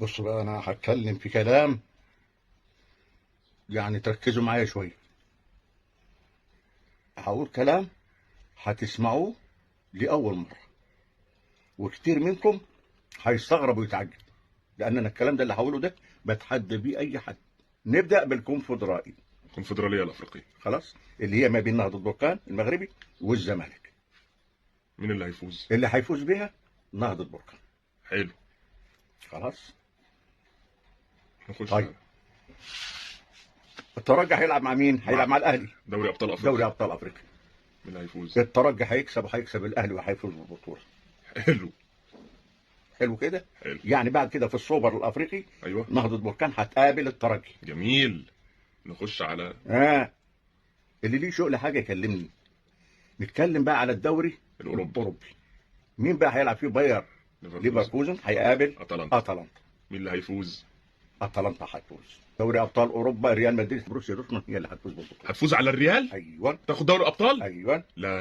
بص بقى، انا هتكلم في كلام يعني تركزوا معايا شويه. هقول كلام هتسمعوه لاول مره، وكتير منكم هيستغرب ويتعجب، لان انا الكلام ده اللي هقوله ده بتحدى بيه اي حد. نبدا بالكونفدرالي. الكونفدرالية الأفريقية. خلاص، اللي هي ما بين نهضه بركان المغربي والزمالك. مين اللي هيفوز؟ اللي هيفوز بيها نهضه بركان. حلو. خلاص. نخش طيب. على الترجي هيلعب مع مين؟ هيلعب مع الاهلي. دوري أبطال أفريقيا. دوري ابطال افريقيا. مين اللي هيفوز؟ الترجي هيكسب الاهلي وهيفوز بالبطوله. حلو. حلو كده. حلو. يعني بعد كده في السوبر الافريقي أيوه. نهضه بركان هتقابل الترجي. جميل. نخش على اللي ليه شغل حاجه يكلمني. نتكلم بقى على الدوري الأوروبي. مين بقى هيلعب فيه؟ باير ليفركوزن هيقابل أتلانتا. اتلانتا. مين اللي هيفوز؟ اتلانتا هتفوز. دوري ابطال اوروبا ريال مدريد بروسيا دورتموند هي اللي هتفوز بالبطوله. هتفوز على الريال؟ ايوه. تاخد دوري أبطال؟ ايوه. لا